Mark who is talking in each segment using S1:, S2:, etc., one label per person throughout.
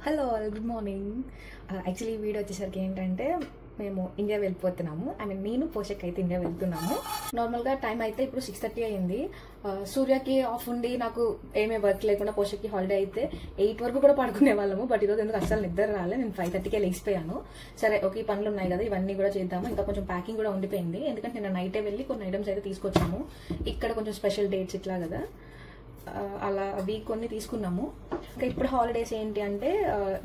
S1: Hello all, good morning. Actually ఈ video వచ్చేసరికి ఏంటంటే మేము ఇండియా వెళ్ళిపోతున్నాము. నేను పోషక్ అయితే ఇండియా వెళ్తున్నాము. నార్మల్గా టైం అయితే ఇప్పుడు 6:30 అయింది. సూర్యకి ఆఫ్ ఉండి నాకు ఏమే వర్క్ లేకుండా పోషక్కి హాలిడే అయితే 8 వరకు కూడా పడుకునే వాళ్ళము. బట్ ఈరోజు ఎందుకు అసలు నిద్ర రాలే. నేను 5:30కే లేచిపోయాను. సరే ఓకే, ఈ పనులు ఉన్నాయి కదా, ఇవన్నీ కూడా చేద్దాము. ఇంకా కొంచెం ప్యాకింగ్ కూడా ఉండిపోయింది, ఎందుకంటే నేను నైటే వెళ్ళి కొన్ని ఐటమ్స్ అయితే తీసుకొచ్చాము. ఇక్కడ కొంచెం స్పెషల్ డేట్స్ ఇట్లా కదా, అలా అవి కొన్ని తీసుకున్నాము. ఇంకా ఇప్పుడు హాలిడేస్ ఏంటి అంటే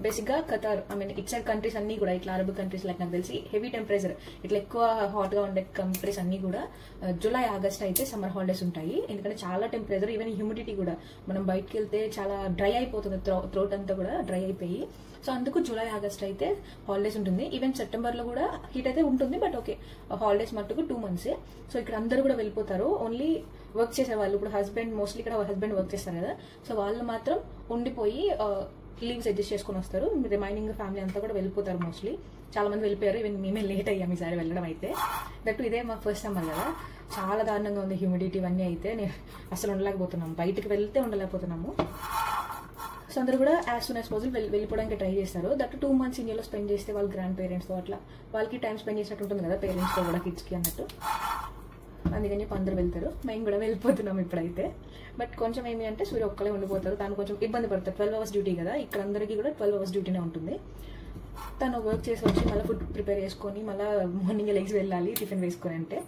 S1: బేసిక్గా ఖతార్, ఇట్ సైడ్ కంట్రీస్ అన్ని కూడా ఇట్లా అరబ్ కంట్రీస్ లైక్ నాకు తెలిసి హెవీ టెంపరేచర్ ఇట్లా ఎక్కువ హాట్గా ఉండే కంట్రీస్ అన్ని కూడా జూలై ఆగస్ట్ అయితే సమ్మర్ హాలిడేస్ ఉంటాయి. ఎందుకంటే చాలా టెంపరేచర్, ఈవెన్ హ్యూమిడిటీ కూడా మనం బయటకు వెళ్తే చాలా డ్రై అయిపోతుంది, థ్రోట్ అంతా కూడా డ్రై అయిపోయి. సో అందుకు జూలై ఆగస్ట్ అయితే హాలిడేస్ ఉంటుంది. ఈవెన్ సెప్టెంబర్లో కూడా హీట్ అయితే ఉంటుంది, బట్ ఓకే హాలిడేస్ మట్టుకు 2 months. సో ఇక్కడ అందరూ కూడా వెళ్ళిపోతారు. ఓన్లీ వర్క్ చేసేవాళ్ళు, ఇప్పుడు హస్బెండ్ మోస్ట్లీ ఇక్కడ హస్బెండ్ వర్క్ చేస్తారు కదా, సో వాళ్ళు మాత్రం ఉండిపోయి లీవ్స్ అడ్జస్ట్ చేసుకుని వస్తారు. రిమైనింగ్ ఫ్యామిలీ అంతా కూడా వెళ్ళిపోతారు. మోస్ట్లీ చాలా మంది వెళ్ళిపోయారు, ఈవెన్ మేమే లేట్ అయ్యాము ఈసారి వెళ్ళడం అయితే. దట్టు ఇదే మా ఫస్ట్ సమ్మర్ కదా, చాలా దారుణంగా ఉంది హ్యూమిడిటీ ఇవన్నీ అయితే. నేను అసలు ఉండలేకపోతున్నాము, బయటకు వెళ్తే ఉండలేకపోతున్నాము. సో అందరూ కూడా యాజ్ సూన్ యాజ్ పాసిబుల్ వెళ్ళిపోవడానికి ట్రై చేస్తారు. దట్ 2 months ఇండియాలో స్పెండ్ చేస్తే వాళ్ళ గ్రాండ్ పేరెంట్స్తో అట్లా వాళ్ళకి టైం స్పెండ్ చేసినట్టు ఉంటుంది కదా, పేరెంట్స్తో కూడా కిడ్స్కి అన్నట్టు. అందుకని చెప్పి అందరూ వెళ్తారు, మేము కూడా వెళ్ళిపోతున్నాం ఇప్పుడైతే. బట్ కొంచెం ఏమి అంటే సూర్య ఒక్కలే ఉండిపోతారు, తను కొంచెం ఇబ్బంది పడతారు. 12 hours డ్యూటీ కదా, ఇక్కడ అందరికీ కూడా 12 hours డ్యూటీనే ఉంటుంది. తను వర్క్ చేసి వచ్చి మళ్ళీ ఫుడ్ ప్రిపేర్ చేసుకొని మళ్ళీ మార్నింగ్ లెగ్స్ వెళ్ళాలి టిఫిన్ వేసుకొని అంటే.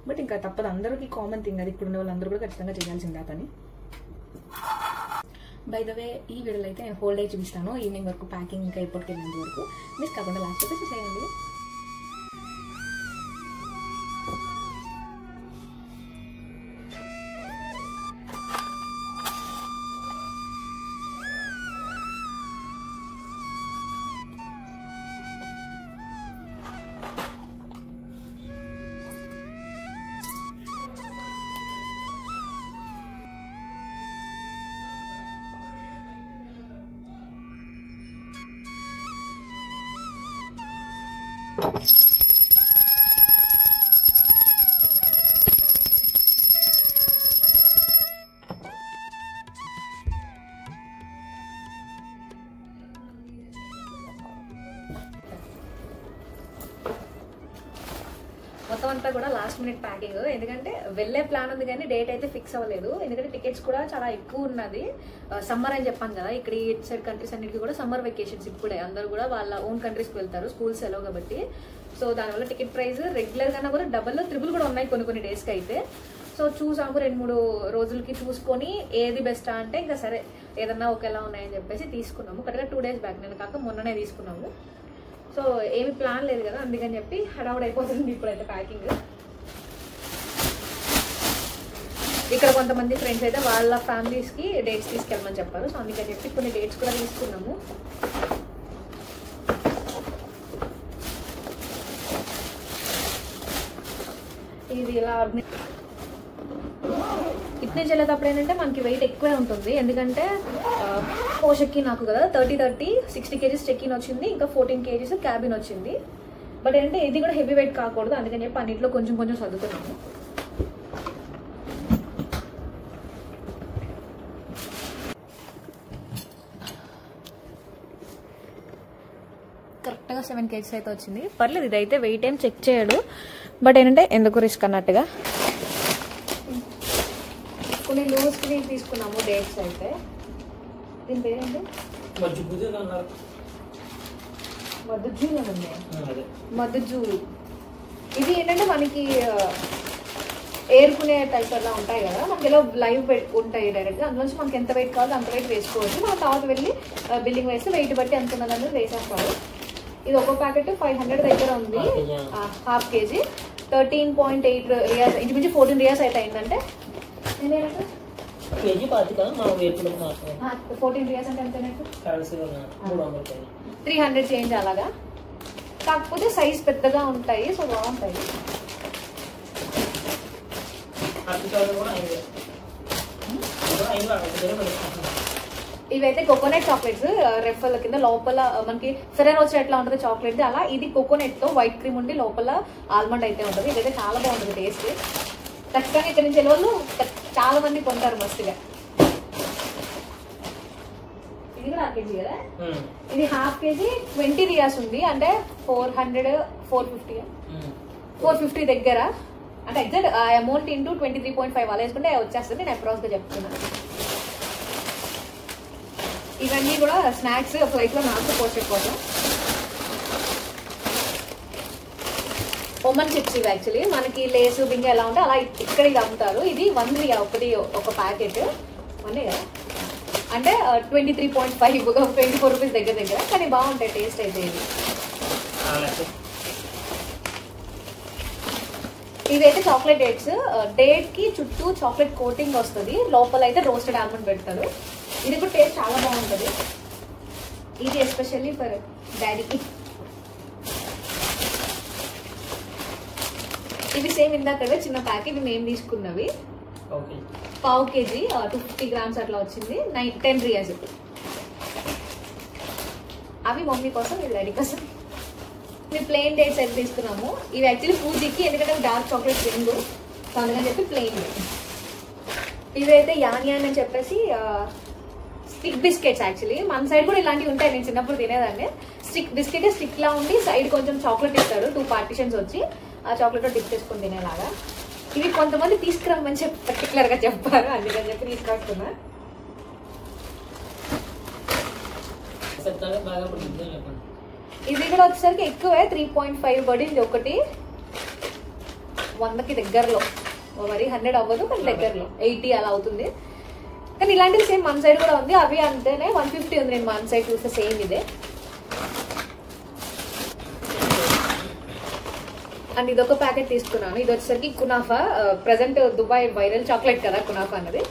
S1: బట్ ఇంకా తప్పదు, అందరికీ కామన్ థింగ్ అది, ఇప్పుడు ఉన్న వాళ్ళందరూ కూడా ఖచ్చితంగా చేయాల్సిందే ఆ పని. బై ద వే ఈ వీడియోలో అయితే నేను హోల్ డే చూపిస్తాను, ఈవినింగ్ వరకు ప్యాకింగ్ ఇంకా ఎయిర్పోర్ట్కి వెళ్ళేంత వరకు. మిస్ కాకుండా లాస్ట్ అయితే చూసేయండి. మొత్తం అంతా కూడా లాస్ట్ మినిట్ ప్యాకింగ్, ఎందుకంటే వెళ్ళే ప్లాన్ ఉంది కానీ డేట్ అయితే ఫిక్స్ అవ్వలేదు. ఎందుకంటే టికెట్స్ కూడా చాలా ఎక్కువ ఉన్నది. సమ్మర్ అని చెప్పాను కదా, ఇక్కడ ఈ సైడ్ కంట్రీస్ అన్నిటికీ కూడా సమ్మర్ వెకేషన్స్ ఇప్పుడే, అందరూ కూడా వాళ్ళ ఓన్ కంట్రీస్కి వెళ్తారు, స్కూల్స్ సెలవు కాబట్టి. సో దానివల్ల టికెట్ ప్రైస్ రెగ్యులర్ కన్నా కూడా డబల్ ట్రిపుల్ కూడా ఉన్నాయి కొన్ని డేస్కి అయితే. సో చూసాము 2-3 రోజులకి చూసుకొని ఏది బెస్టా అంటే ఇంకా సరే ఏదన్నా ఒకేలా ఉన్నాయని చెప్పేసి తీసుకున్నాము. కరెక్ట్గా 2 days బ్యాక్, నేను కాక మొన్ననే తీసుకున్నాము. సో ఏమి ప్లాన్ లేదు కదా, అందుకని చెప్పి హడావుడ్ అయిపోతుంది ఇప్పుడైతే ప్యాకింగ్. ఇక్కడ కొంతమంది ఫ్రెండ్స్ అయితే వాళ్ళ ఫ్యామిలీస్కి డేట్స్ తీసుకెళ్ళమని చెప్పారు. సో అందుకని చెప్పి కొన్ని డేట్స్ కూడా తీసుకున్నాము. ఇది ఇలా ఇటు నుంచి వెళ్ళేటప్పుడు ఏంటంటే మనకి వెయిట్ ఎక్కువే ఉంటుంది, ఎందుకంటే పోషక్కి నాకు కదా 30 60 kgs చెక్-ఇన్ వచ్చింది, ఇంకా 14 kgs క్యాబిన్ వచ్చింది. బట్ ఏంటంటే ఇది కూడా హెవీ వెయిట్ కాకూడదు, అందుకని చెప్పి అన్నింటిలో కొంచెం సర్దుతున్నాము. కరెక్ట్గా 7 kgs అయితే వచ్చింది. పర్లేదు, ఇదైతే వెయిట్ ఏం చెక్ చేయడు, బట్ ఏంటంటే ఎందుకు రిస్క్ అన్నట్టుగా కొన్ని లూజ్ క్రీమ్ తీసుకున్నాము డేట్స్ అయితే. దీని పేరేంటి, మద్దుజూలు. ఇది ఏంటంటే మనకి ఏరుకునే టైప్ అలా ఉంటాయి కదా, మనకి ఇలా లైవ్ ఉంటాయి డైరెక్ట్గా, అందులోంచి మనకి ఎంత వెయిట్ కావాలో అంత వెయిట్ వేసుకోవచ్చు. మన తర్వాత వెళ్ళి బిల్లింగ్ వేస్తే వెయిట్ బట్టి ఎంత ఉన్నదని వేసేస్తారు. ఇది ఒక ప్యాకెట్ 500 దగ్గర ఉంది, ½ kg 13.8 రియాస్, ఇంచుమించు 14 రియాస్ అయితే అయిందంటే. 14 రియాస్ అంటే ఎంత, 300 చేంజ్ అలాగా. కాకపోతే సైజ్ పెద్దగా ఉంటాయి, సో బాగుంటాయి. ఇవైతే కోకోనట్ చాక్లెట్స్, రెఫల్ కింద లోపల మనకి ఫెరెరో రోచర్ ఎట్లా ఉంటుంది చాక్లెట్, అలా ఇది కోకోనట్ తో వైట్ క్రీమ్ ఉండి లోపల ఆల్మండ్ అయితే ఉంటుంది. ఇదైతే చాలా బాగుంటుంది టేస్ట్. ఖచ్చితంగా ఇక్కడ నుంచి వాళ్ళు చాలా మంది కొంటారు మస్తుగా. ఇది కూడా హాఫ్ కేజీ కదా. ఇది హాఫ్ కేజీ 20 రియాస్ ఉంది, అంటే 450 దగ్గర. అంటే ఎగ్జాక్ట్ అమౌంట్ ఇంటూ 23.5 అలా వేసుకుంటే వచ్చేస్తుంది. నేను అప్రాక్స్ గా చెప్తున్నాను. ఇవన్నీ కూడా స్నాక్స్ ఫ్లైట్ లో నాకు పోషక్ కోసం. ఒమన్ చిప్స్ ఇవి యాక్చువల్లీ మనకి లేసు బింగ ఎలా ఉంటే అలా ఇక్కడ ఇది అమ్ముతారు. ఇది 1 రియా ఒకటి ఒక ప్యాకెట్ అనే కదా, అంటే 23.5 24 రూపీస్ దగ్గర. కానీ బాగుంటాయి టేస్ట్ అయితే. ఇవైతే చాక్లెట్ డేట్స్. డేట్ కి చుట్టూ చాక్లెట్ కోటింగ్ వస్తుంది, లోపల అయితే రోస్టెడ్ ఆల్మండ్ పెడతారు. ఇది కూడా టేస్ట్ చాలా బాగుంటుంది. ఇది ఎస్పెషల్లీ ఫర్ డాడీకి. ఇవి సేమ్ ఇందాక చిన్న ప్యాకెట్, ఇవి మేము తీసుకున్నవి. పావు కేజీ 250 గ్రామ్స్ అట్లా వచ్చింది, 10 రియాస్. అవి మమ్మీ కోసం, ఇది డాడీ కోసం. ఇవి ప్లెయిన్ డేట్స్ అయితే తీసుకున్నాము. ఇవి యాక్చువల్లీ పూజకి, ఎందుకంటే డార్క్ చాక్లెట్ రింగ్ సో అందుకని చెప్పి ప్లెయిన్. ఇవైతే యాన్ అని చెప్పేసి స్టిక్ బిస్కెట్స్. యాక్చువల్లీ మన సైడ్ కూడా ఇలాంటివి ఉంటాయి, నేను చిన్నప్పుడు తినేదాన్ని. స్టిక్ బిస్కెట్ స్టిక్ లా ఉండి సైడ్ కొంచెం చాక్లెట్ ఇస్తాడు, 2 పార్టిషన్స్ వచ్చి ఆ చాక్లెట్ డిప్ చేసుకుని తినేలాగా. ఇవి కొంతమంది తీసుకురమ్మని చెప్పి పర్టికులర్ గా చెప్పారు, అందుకని చెప్పి తీసుకొస్తున్నా. ఇది కూడా వచ్చేసరికి ఎక్కువే, 3.5 పడింది ఒకటి. 100కి దగ్గరలో, మరి 100 అవ్వదు కానీ దగ్గరలో 80 అలా అవుతుంది. కానీ ఇలాంటివి సేమ్ మన సైడ్ కూడా ఉంది. అవి అంతేనే 150 ఉంది. నేను మన సైడ్ చూస్తే సేమ్ ఇదే. అండ్ ఇదొక ప్యాకెట్ తీసుకున్నాను. ఇది వచ్చేసరికి kunafa. Present Dubai viral chocolate కదా కునాఫా అన్నది.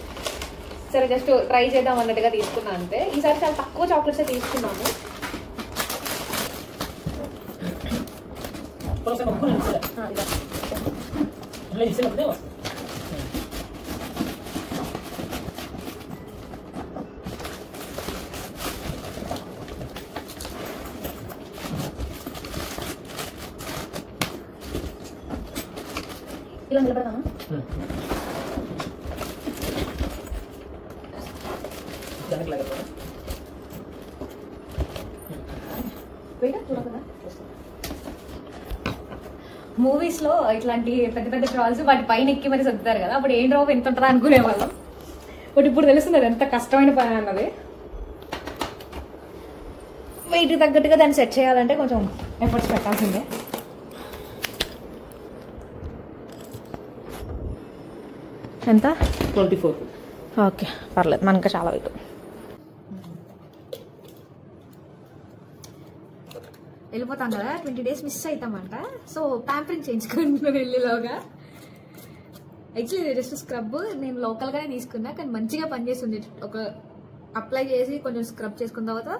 S1: సరే జస్ట్ ట్రై చేద్దాం అన్నట్టుగా తీసుకున్నాను అంతే. ఈసారి చాలా తక్కువ చాక్లెట్స్ తీసుకున్నాను. ఇలా నిలబడతామా? మూవీస్ లో ఇట్లాంటి పెద్ద పెద్ద ట్రాల్స్ వాటి పైన ఎక్కి మరి సర్దుతారు కదా, అప్పుడు ఏం డ్రాప్ ఎంత ఉంటుందా అనుకునే వాళ్ళం. బట్ ఇప్పుడు తెలుస్తుంది ఎంత కష్టమైన పని అన్నది. వెయిట్ తగ్గట్టుగా దాన్ని సెట్ చేయాలంటే కొంచెం ఎఫర్ట్స్ పెట్టాల్సిందే. ఎంత? 24. ఓకే పర్లేదు, మనకు చాలా వెయిట్. వెళ్ళిపోతాం కదా, 20 days మిస్ అవుతామంట. సో ప్యాంపరింగ్ చేయించుకుంటున్నాను వెళ్ళేలోగా. యాక్చువల్లీ జస్ట్ స్క్రబ్ నేను లోకల్గానే తీసుకున్నా, కానీ మంచిగా పనిచేస్తుంది. ఒక అప్లై చేసి కొంచెం స్క్రబ్ చేసుకున్న తర్వాత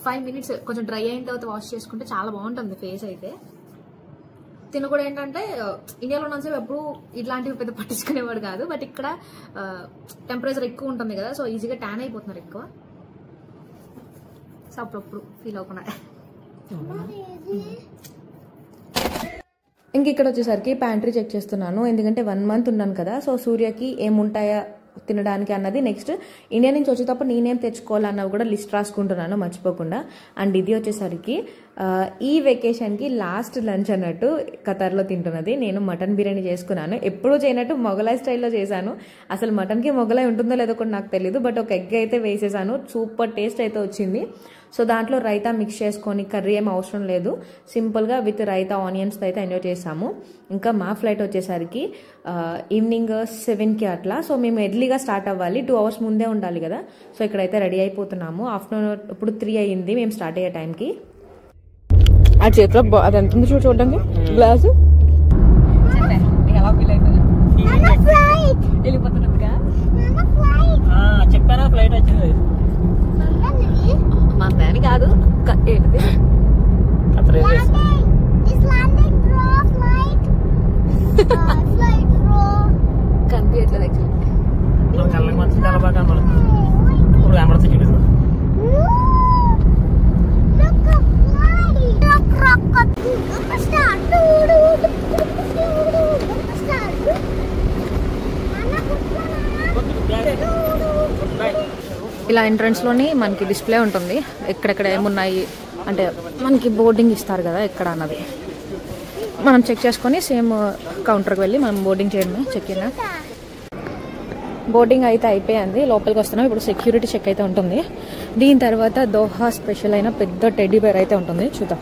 S1: 5 minutes కొంచెం డ్రై అయిన తర్వాత వాష్ చేసుకుంటే చాలా బాగుంటుంది ఫేస్ అయితే. తిన కూడా ఏంటంటే ఇండియాలో ఉన్నసేపు ఎప్పుడు ఇట్లాంటివి పెద్ద పట్టించుకునేవాడు కాదు, బట్ ఇక్కడ టెంపరేచర్ ఎక్కువ ఉంటుంది కదా, సో ఈజీగా ట్యాన్ అయిపోతున్నారు ఎక్కువ. సో అప్పుడప్పుడు ఫీల్ అవ్వకుండా. ఇంక ఇక్కడ వచ్చేసరికి ప్యాంట్రీ చెక్ చేస్తున్నాను, ఎందుకంటే 1 month ఉన్నాను కదా. సో సూర్యకి ఏముంటాయా తినడానికి అన్నది, నెక్స్ట్ ఇండియా నుంచి వచ్చేటప్పుడు నేనేం తెచ్చుకోవాలన్నవి కూడా లిస్ట్ రాసుకుంటున్నాను మర్చిపోకుండా. అండ్ ఇది వచ్చేసరికి ఈ వెకేషన్కి లాస్ట్ లంచ్ అన్నట్టు ఖతార్లో తింటున్నది. నేను మటన్ బిర్యానీ చేసుకున్నాను, ఎప్పుడూ చేయనట్టు మొగలాయ్ స్టైల్లో చేశాను. అసలు మటన్కి మొగలాయ్ ఉంటుందో లేదో కూడా నాకు తెలియదు, బట్ ఒక ఎగ్ అయితే వేసేసాను, సూపర్ టేస్ట్ అయితే వచ్చింది. సో దాంట్లో రైతా మిక్స్ చేసుకొని, కర్రీ ఏం అవసరం లేదు, సింపుల్గా విత్ రైతా ఆనియన్స్తో అయితే ఎంజాయ్ చేసాము. ఇంకా మా ఫ్లైట్ వచ్చేసరికి ఈవినింగ్ 7కి అట్లా. సో మేము ఎర్లీగా స్టార్ట్ అవ్వాలి, 2 hours ముందే ఉండాలి కదా. సో ఇక్కడైతే రెడీ అయిపోతున్నాము. ఆఫ్టర్నూన్ ఇప్పుడు 3 అయ్యింది మేము స్టార్ట్ అయ్యే టైంకి.
S2: ఆ చేతిలో అది ఎంత ఉంది చూడడానికి గ్లాసు.
S3: చెప్పారా ఫ్లైట్ వచ్చింది
S1: మా దాని కాదు కనిపించట్లేదు యాక్చువల్లీ.
S3: కళ్ళకి మంచి చాలా బాగా కనబడుతుంది. ఇప్పుడు కనబడుతుంది చూడు.
S1: ఇలా ఎంట్రన్స్లోని మనకి డిస్ప్లే ఉంటుంది, ఎక్కడెక్కడ ఏమున్నాయి అంటే మనకి బోర్డింగ్ ఇస్తారు కదా ఎక్కడ అన్నది మనం చెక్ చేసుకొని సేమ్ కౌంటర్కి వెళ్ళి మనం బోర్డింగ్ చేయడమే. చెక్ ఇన్ బోర్డింగ్ అయితే అయిపోయింది, లోపలికి వస్తున్నాం. ఇప్పుడు సెక్యూరిటీ చెక్ అయితే ఉంటుంది. దీని తర్వాత దోహా స్పెషల్ అయిన పెద్ద టెడ్డీ బేర్ అయితే ఉంటుంది, చూద్దాం.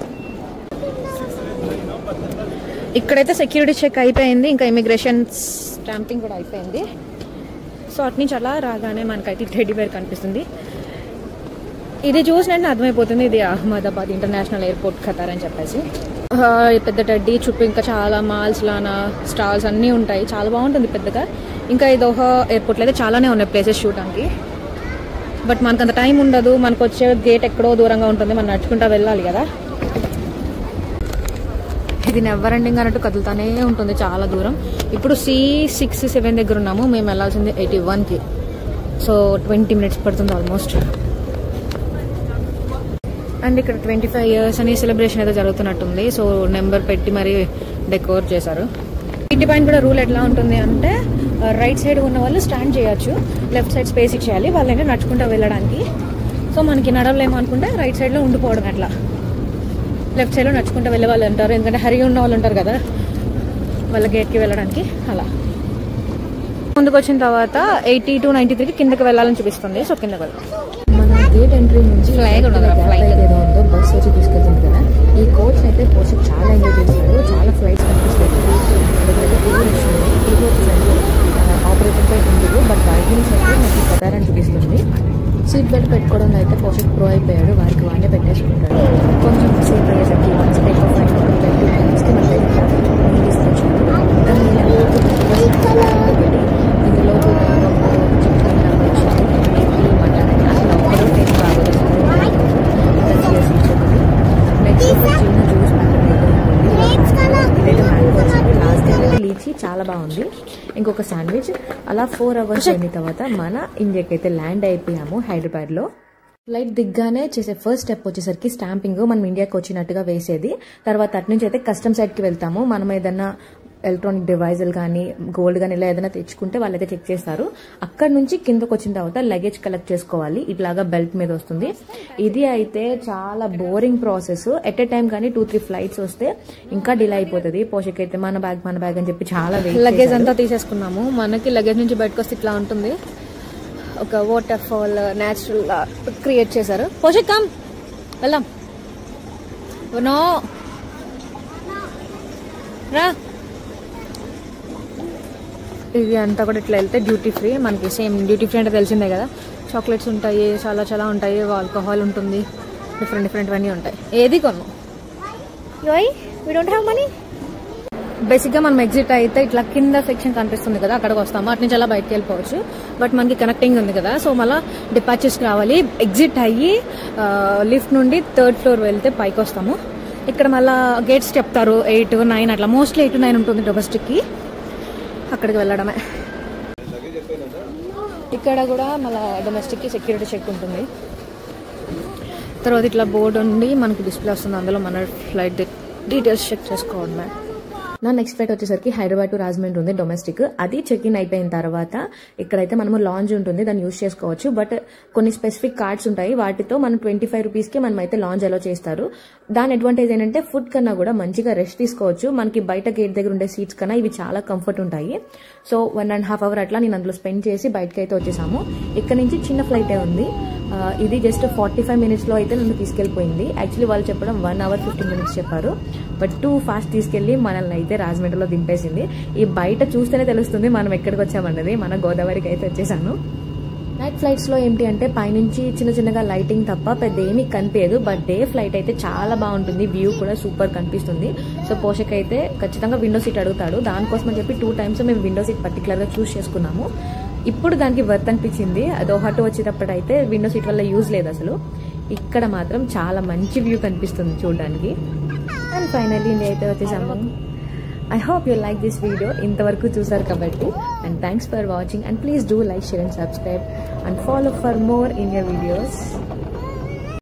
S1: ఇక్కడైతే సెక్యూరిటీ చెక్ అయిపోయింది, ఇంకా ఇమిగ్రేషన్ స్టాంపింగ్ కూడా అయిపోయింది. సో అటు నుంచి అలా రాగానే మనకైతే టెడ్డీ బేర్ కనిపిస్తుంది. ఇది చూసినట్టు అర్థమైపోతుంది ఇది అహ్మదాబాద్ ఇంటర్నేషనల్ ఎయిర్పోర్ట్ ఖతార్ అని చెప్పేసి. పెద్ద టెడ్డీ చుట్టూ ఇంకా చాలా మాల్స్ లానా స్టాల్స్ అన్నీ ఉంటాయి, చాలా బాగుంటుంది పెద్దగా. ఇంకా ఈ దోహా ఎయిర్పోర్ట్లో అయితే చాలానే ఉన్నాయి ప్లేసెస్ చూడడానికి. బట్ మనకు అంత టైం ఉండదు, మనకు వచ్చే గేట్ ఎక్కడో దూరంగా ఉంటుంది, మనం నడుచుకుంటా వెళ్ళాలి కదా. ఇది నెవర్ ఎండింగ్ అన్నట్టు కదులుతానే ఉంటుంది చాలా దూరం. ఇప్పుడు C6-7 దగ్గర ఉన్నాము, మేము వెళ్ళాల్సింది 81కి. సో 20 minutes పడుతుంది ఆల్మోస్ట్. అండ్ ఇక్కడ 25 years అని సెలబ్రేషన్ అయితే జరుగుతున్నట్టుంది. సో నెంబర్ పెట్టి మరి డెకోర్ చేశారు. ఇంటి పైన కూడా రూల్ ఎట్లా ఉంటుంది అంటే రైట్ సైడ్ ఉన్న వాళ్ళు స్టాండ్ చేయొచ్చు, లెఫ్ట్ సైడ్ స్పేస్ ఇచ్చేయాలి, వాళ్ళైనా నడుచుకుంటూ వెళ్ళడానికి. సో మనకి నడవలేము అనుకుంటే రైట్ సైడ్లో ఉండిపోవడం, అట్లా లెఫ్ట్ సైడ్లో నడుచుకుంటూ వెళ్ళే వాళ్ళు ఉంటారు, ఎందుకంటే హరి ఉన్న వాళ్ళు ఉంటారు కదా వాళ్ళ గేట్కి వెళ్ళడానికి. అలా ముందుకు వచ్చిన తర్వాత 80 to 93కి కిందకి వెళ్ళాలని చూపిస్తుంది. సో కిందకి వెళ్దాం. మన గేట్ ఎంట్రీ నుంచి ఫ్లైట్ ఏదో ఉందో బస్ వచ్చి తీసుకెళ్తుంది కదా. ఈ కోచ్ అయితే పోస్ట్ చాలా ఎంజాయ్ చేశారు, చాలా ఫ్లైట్స్ కనిపిస్తాయి. ఆపరేటర్పై ఉండదు, బట్ రైడింగ్స్ అయితే నాకు ఖతార్ అని చూపిస్తుంది. సీట్ బెల్ట్ పెట్టుకోవడం అయితే పోస్ట్ ప్రో అయిపోయాడు, వారికి వాడే పెట్టేసుకుంటాడు. కొంచెం సేఫ్ అయ్యేసరికి వన్స్ టేక్ ఆఫ్ అయిన 20 minutesకి మళ్ళీ తీసుకొచ్చాడు. ఇందులో లీచి చాలా బాగుంది. ఇంకొక శాండ్విచ్. అలా 4 hours అయిన తర్వాత మన ఇండియాకి అయితే ల్యాండ్ అయిపోయాము హైదరాబాద్లో. ఫ్లైట్ దిగ్గానే చేసే ఫస్ట్ స్టెప్ వచ్చేసరికి స్టాంపింగ్, మనం ఇండియాకి వచ్చినట్టుగా వేసేది. తర్వాత అటు నుంచి అయితే కస్టమ్ సైడ్కి వెళ్తాము. మనం ఏదన్నా ఎలక్ట్రానిక్ డివైజులు కానీ గోల్డ్ కానీ ఇలా ఏదైనా తెచ్చుకుంటే వాళ్ళైతే చెక్ చేస్తారు. అక్కడ నుంచి కిందకు వచ్చిన తర్వాత లగేజ్ కలెక్ట్ చేసుకోవాలి, ఇట్లాగా బెల్ట్ మీద వస్తుంది. ఇది అయితే చాలా boring process. At a time కానీ 2-3 ఫ్లైట్స్ వస్తే ఇంకా డిలే అయిపోతుంది. పోషకైతే మన బ్యాగ్ అని చెప్పి చాలా లగేజ్ అంతా తీసేసుకున్నాము. మనకి లగేజ్ నుంచి బయటకు వస్తే ఇట్లా ఉంటుంది, ఒక వాటర్ ఫాల్ న్యాచురల్ క్రియేట్ చేశారు. పోషక్ కమ్ వెళ్దాం, నో రా. ఇది అంతా కూడా ఇట్లా వెళ్తే డ్యూటీ ఫ్రీ. మనకి సేమ్ డ్యూటీ ఫ్రీ అంటే తెలిసిందే కదా, చాక్లెట్స్ ఉంటాయి, చాలా ఉంటాయి, ఆల్కహాల్ ఉంటుంది, డిఫరెంట్ అన్నీ ఉంటాయి. ఏది కొను యోయ్ వీ డోంట్ హ్యావ్ మనీ. బేసిక్గా మనం ఎగ్జిట్ అయితే ఇట్లా కింద సెక్షన్ కనిపిస్తుంది కదా, అక్కడికి వస్తాము. అటు నుంచి అలా బయటకు వెళ్ళిపోవచ్చు. బట్ మనకి కనెక్టింగ్ ఉంది కదా, సో మళ్ళీ డిపార్చర్స్కి రావాలి. ఎగ్జిట్ అయ్యి లిఫ్ట్ నుండి 3rd floor వెళ్తే పైకి వస్తాము. ఇక్కడ మళ్ళీ గేట్స్ చెప్తారు 8, 9 అట్లా, మోస్ట్లీ 8, 9 ఉంటుంది డొమెస్టిక్కి. అక్కడికి వెళ్ళడమే. ఇక్కడ కూడా మళ్ళీ డొమెస్టిక్కి సెక్యూరిటీ చెక్ ఉంటుంది. తర్వాత ఇట్లా బోర్డు ఉండి మనకి డిస్ప్లే వస్తుంది, అందులో మన ఫ్లైట్ డీటెయిల్స్ చెక్ చేసుకోవడమే. నా నెక్స్ట్ ఫ్లైట్ వచ్చేసరికి హైదరాబాద్ టు రాజమండ్రి ఉంది డొమెస్టిక్. అది చెక్ ఇన్ అయిపోయిన తర్వాత ఇక్కడైతే మనము లాంజ్ ఉంటుంది, దాన్ని యూజ్ చేసుకోవచ్చు. బట్ కొన్ని స్పెసిఫిక్ కార్డ్స్ ఉంటాయి, వాటితో మనం 25 rupeesకి మనం అయితే లాంజ్ అలో చేస్తారు. దాని అడ్వాంటేజ్ ఏంటంటే ఫుడ్ కన్నా కూడా మంచిగా రెస్ట్ తీసుకోవచ్చు. మనకి బయట గేట్ దగ్గర ఉండే సీట్స్ కన్నా ఇవి చాలా కంఫర్ట్ ఉంటాయి. సో 1.5 hours అట్లా నేను అందులో స్పెండ్ చేసి బయటకి అయితే వచ్చేసాము. ఇక్కడ నుంచి చిన్న ఫ్లైటే ఉంది, ఇది జస్ట్ 45 minutesలో అయితే నన్ను తీసుకెళ్లిపోయింది. యాక్చువల్లీ వాళ్ళు చెప్పడం 1 hour 15 minutes చెప్పారు, బట్ టూ ఫాస్ట్ తీసుకెళ్లి మనల్ని అయితే రాజమండ్రిలో దింపేసింది. ఈ బయట చూస్తేనే తెలుస్తుంది మనం ఎక్కడికి వచ్చామన్నది. మన గోదావరికి అయితే వచ్చేసాను. నైట్ ఫ్లైట్స్లో ఏంటి అంటే పైనుంచి చిన్నగా లైటింగ్ తప్ప పెద్ద ఏమీ కనిపించదు. బట్ డే ఫ్లైట్ అయితే చాలా బాగుంటుంది, వ్యూ కూడా సూపర్ కనిపిస్తుంది. సో పోషక్ అయితే ఖచ్చితంగా విండో సీట్ అడుగుతాడు, దానికోసం అని చెప్పి 2 times మేము విండో సీట్ పర్టికులర్గా చూస్ చేసుకున్నాము. ఇప్పుడు దానికి వర్త్ అనిపించింది. దోహా టు వచ్చేటప్పుడు అయితే విండో సీట్ వల్ల యూజ్ లేదు అసలు. ఇక్కడ మాత్రం చాలా మంచి వ్యూ కనిపిస్తుంది చూడడానికి. అండ్ ఫైనల్లీ ఇండియా అయితే వచ్చేసాము. I hope you like this video. ఇంతవరకు చూసారు కాబట్టి. And thanks for watching. And please do like, share and subscribe. And follow for more in your videos.